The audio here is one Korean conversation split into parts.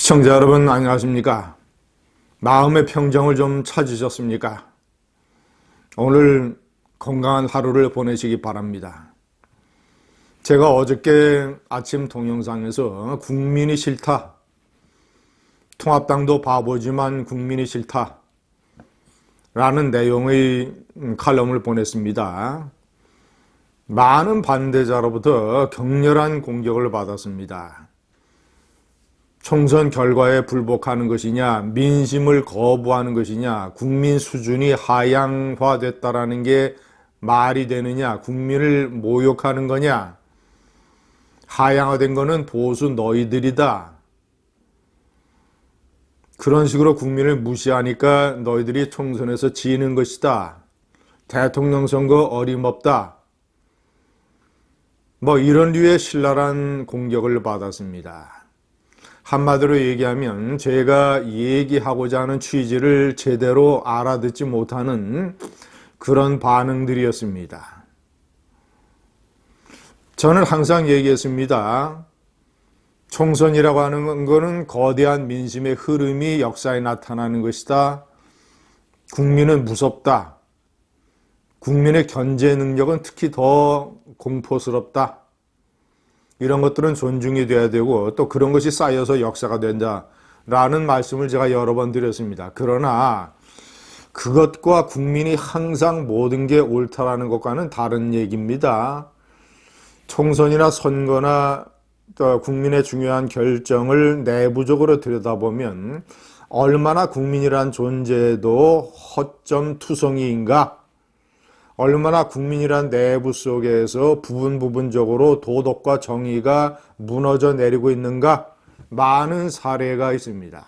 시청자 여러분 안녕하십니까? 마음의 평정을 좀 찾으셨습니까? 오늘 건강한 하루를 보내시기 바랍니다. 제가 어저께 아침 동영상에서 국민이 싫다, 통합당도 바보지만 국민이 싫다 라는 내용의 칼럼을 보냈습니다. 많은 반대자로부터 격렬한 공격을 받았습니다. 총선 결과에 불복하는 것이냐, 민심을 거부하는 것이냐, 국민 수준이 하향화됐다라는 게 말이 되느냐, 국민을 모욕하는 거냐, 하향화된 거는 보수 너희들이다. 그런 식으로 국민을 무시하니까 너희들이 총선에서 지는 것이다. 대통령 선거 어림없다. 이런 류의 신랄한 공격을 받았습니다. 한마디로 얘기하면 제가 얘기하고자 하는 취지를 제대로 알아듣지 못하는 그런 반응들이었습니다. 저는 항상 얘기했습니다. 총선이라고 하는 것은 거대한 민심의 흐름이 역사에 나타나는 것이다. 국민은 무섭다. 국민의 견제 능력은 특히 더 공포스럽다. 이런 것들은 존중이 돼야 되고 또 그런 것이 쌓여서 역사가 된다라는 말씀을 제가 여러 번 드렸습니다. 그러나 그것과 국민이 항상 모든 게 옳다라는 것과는 다른 얘기입니다. 총선이나 선거나 또 국민의 중요한 결정을 내부적으로 들여다보면 얼마나 국민이란 존재도 허점투성이인가, 얼마나 국민이란 내부 속에서 부분적으로 도덕과 정의가 무너져 내리고 있는가, 많은 사례가 있습니다.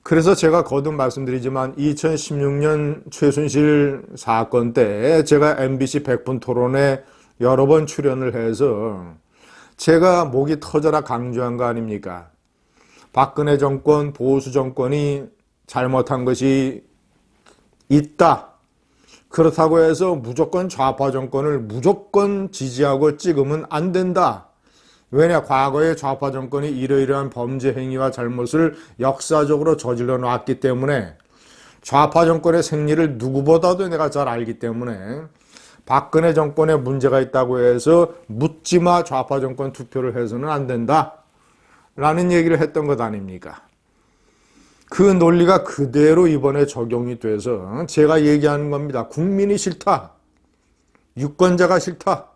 그래서 제가 거듭 말씀드리지만 2016년 최순실 사건 때 제가 MBC 100분 토론에 여러 번 출연을 해서 제가 목이 터져라 강조한 거 아닙니까? 박근혜 정권, 보수 정권이 잘못한 것이 있다. 그렇다고 해서 무조건 좌파 정권을 무조건 지지하고 찍으면 안 된다. 왜냐? 과거에 좌파 정권이 이러이러한 범죄 행위와 잘못을 역사적으로 저질러 놨기 때문에 좌파 정권의 생리를 누구보다도 내가 잘 알기 때문에 박근혜 정권에 문제가 있다고 해서 묻지마 좌파 정권 투표를 해서는 안 된다 라는 얘기를 했던 것 아닙니까? 그 논리가 그대로 이번에 적용이 돼서 제가 얘기하는 겁니다. 국민이 싫다. 유권자가 싫다.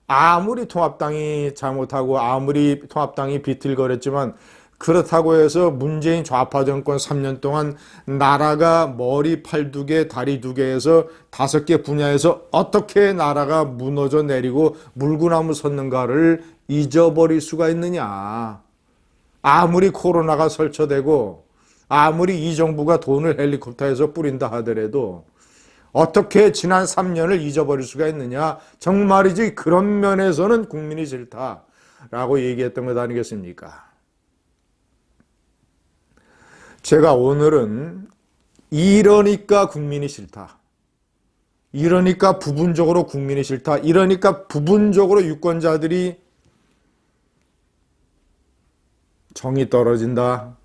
아무리 통합당이 잘못하고 아무리 통합당이 비틀거렸지만 그렇다고 해서 문재인 좌파 정권 3년 동안 나라가 머리 8두 개, 다리 2개에서 5개 분야에서 어떻게 나라가 무너져 내리고 물구나무 섰는가를 잊어버릴 수가 있느냐. 아무리 코로나가 설쳐되고 아무리 이 정부가 돈을 헬리콥터에서 뿌린다 하더라도 어떻게 지난 3년을 잊어버릴 수가 있느냐. 정말이지 그런 면에서는 국민이 싫다라고 얘기했던 것 아니겠습니까? 제가 오늘은 이러니까 국민이 싫다. 이러니까 부분적으로 국민이 싫다. 이러니까 부분적으로 유권자들이 정이 떨어진다.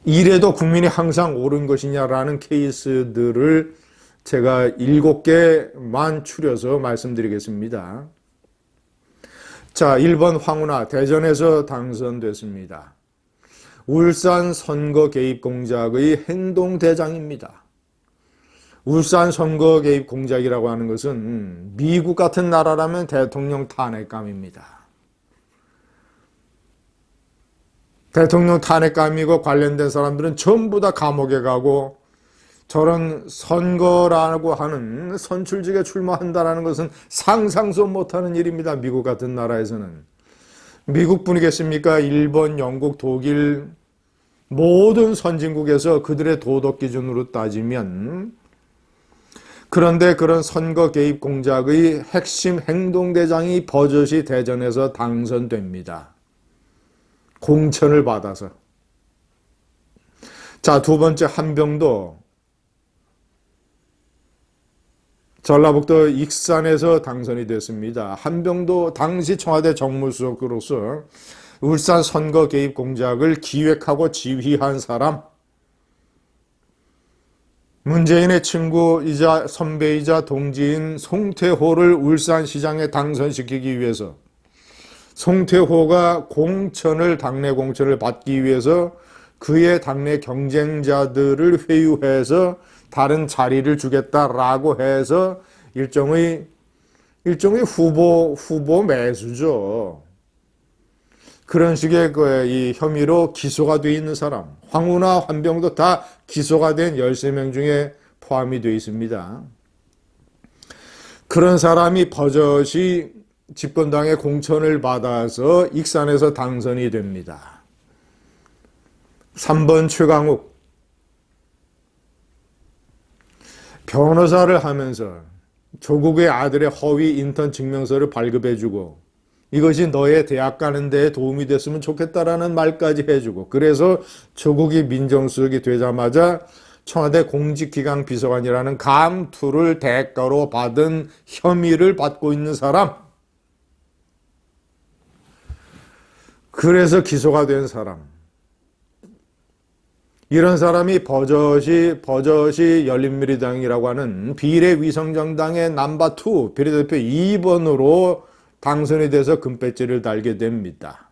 이래도 국민이 항상 옳은 것이냐라는 케이스들을 제가 7개만 추려서 말씀드리겠습니다. 자, 1번 황운하 대전에서 당선됐습니다. 울산 선거 개입 공작의 행동대장입니다. 울산 선거 개입 공작이라고 하는 것은 미국 같은 나라라면 대통령 탄핵감입니다. 대통령 탄핵감이고 관련된 사람들은 전부 다 감옥에 가고 저런 선거라고 하는 선출직에 출마한다는 것은 상상도 못하는 일입니다. 미국 같은 나라에서는. 미국뿐이겠습니까? 일본, 영국, 독일 모든 선진국에서 그들의 도덕 기준으로 따지면 그런데 그런 선거 개입 공작의 핵심 행동대장이 버젓이 대전에서 당선됩니다. 공천을 받아서. 자, 두 번째 한병도 전라북도 익산에서 당선이 됐습니다. 한병도 당시 청와대 정무수석으로서 울산 선거 개입 공작을 기획하고 지휘한 사람, 문재인의 친구이자 선배이자 동지인 송태호를 울산시장에 당선시키기 위해서 송태호가 당내 공천을 받기 위해서 그의 당내 경쟁자들을 회유해서 다른 자리를 주겠다라고 해서 일종의 후보 매수죠. 그런 식의 이 혐의로 기소가 되어 있는 사람, 황우나 환병도 다 기소가 된 13명 중에 포함이 되어 있습니다. 그런 사람이 버젓이 집권당의 공천을 받아서 익산에서 당선이 됩니다. 3번 최강욱, 변호사를 하면서 조국의 아들의 허위 인턴 증명서를 발급해주고 이것이 너의 대학 가는 데에 도움이 됐으면 좋겠다라는 말까지 해주고, 그래서 조국이 민정수석이 되자마자 청와대 공직기강 비서관이라는 감투를 대가로 받은 혐의를 받고 있는 사람, 그래서 기소가 된 사람, 이런 사람이 버젓이 열린민주당이라고 하는 비례위성정당의 넘버2 비례대표 2번으로 당선이 돼서 금배지를 달게 됩니다.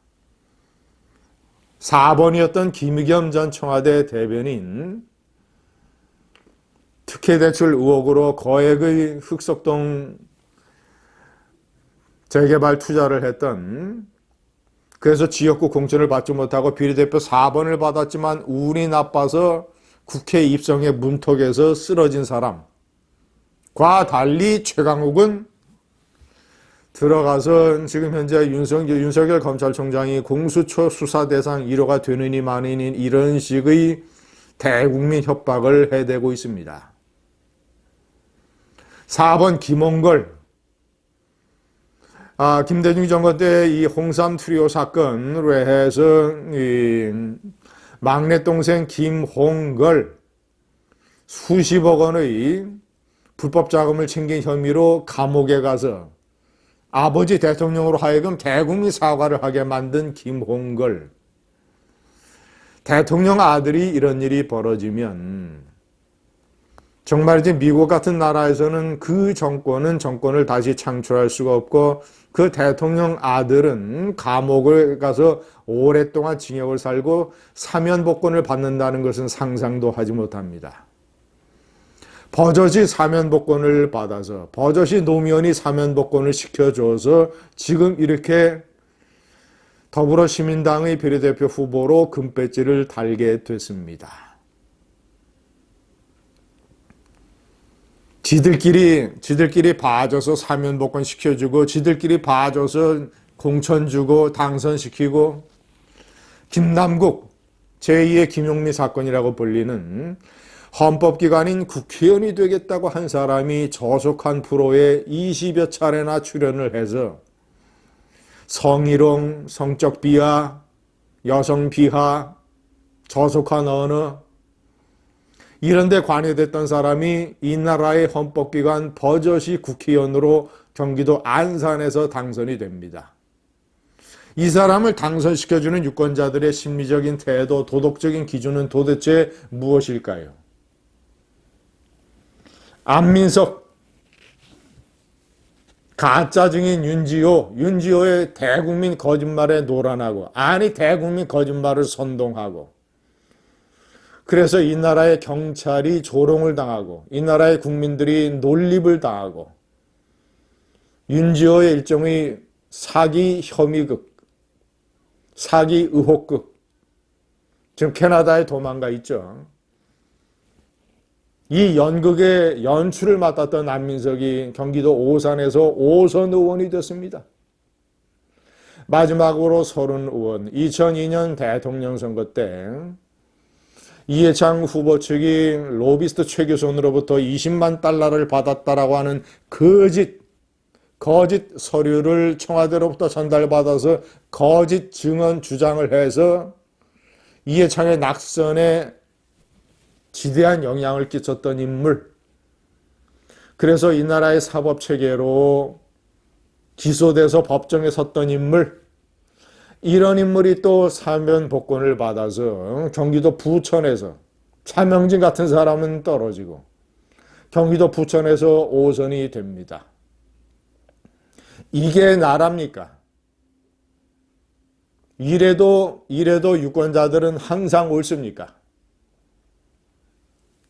4번이었던 김의겸 전 청와대 대변인, 특혜대출 의혹으로 거액의 흑석동 재개발 투자를 했던, 그래서 지역구 공천을 받지 못하고 비례대표 4번을 받았지만 운이 나빠서 국회 입성의 문턱에서 쓰러진 사람과 달리 최강욱은 들어가서 지금 현재 윤석열 검찰총장이 공수처 수사 대상 1호가 되느니 마느니 이런 식의 대국민 협박을 해대고 있습니다. 4번 김홍걸, 김대중 정권 때 이 홍삼 트리오 사건으로 해서 이 막내 동생 김홍걸 수십억 원의 불법 자금을 챙긴 혐의로 감옥에 가서 아버지 대통령으로 하여금 대국민 사과를 하게 만든 김홍걸. 대통령 아들이 이런 일이 벌어지면 정말이지 미국 같은 나라에서는 그 정권을 다시 창출할 수가 없고, 그 대통령 아들은 감옥을 가서 오랫동안 징역을 살고 사면복권을 받는다는 것은 상상도 하지 못합니다. 버젓이 사면복권을 받아서, 버젓이 노무현이 사면복권을 시켜줘서 지금 이렇게 더불어시민당의 비례대표 후보로 금배지를 달게 됐습니다. 지들끼리 봐줘서 사면복권 시켜주고, 지들끼리 봐줘서 공천 주고 당선시키고, 김남국, 제2의 김용미 사건이라고 불리는 헌법기관인 국회의원이 되겠다고 한 사람이 저속한 프로에 20여 차례나 출연을 해서 성희롱, 성적 비하, 여성 비하, 저속한 언어, 이런 데 관여됐던 사람이 이 나라의 헌법기관 버젓이 국회의원으로 경기도 안산에서 당선이 됩니다. 이 사람을 당선시켜주는 유권자들의 심리적인 태도, 도덕적인 기준은 도대체 무엇일까요? 안민석, 가짜 증인 윤지호의 대국민 거짓말에 노란하고, 아니 대국민 거짓말을 선동하고, 그래서 이 나라의 경찰이 조롱을 당하고 이 나라의 국민들이 놀림을 당하고, 윤지호의 일종의 사기 혐의극, 사기 의혹극, 지금 캐나다에 도망가 있죠. 이 연극의 연출을 맡았던 안민석이 경기도 오산에서 5선 의원이 됐습니다. 마지막으로 서른 의원, 2002년 대통령 선거 때 이해창 후보 측이 로비스트 최규선으로부터 20만 달러를 받았다라고 하는 거짓 서류를 청와대로부터 전달받아서 거짓 증언 주장을 해서 이해창의 낙선에 지대한 영향을 끼쳤던 인물, 그래서 이 나라의 사법체계로 기소돼서 법정에 섰던 인물, 이런 인물이 또 사면 복권을 받아서 경기도 부천에서 차명진 같은 사람은 떨어지고 경기도 부천에서 5선이 됩니다. 이게 나랍니까? 이래도 유권자들은 항상 옳습니까?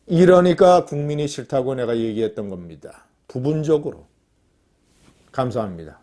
이러니까 국민이 싫다고 내가 얘기했던 겁니다. 부분적으로. 감사합니다.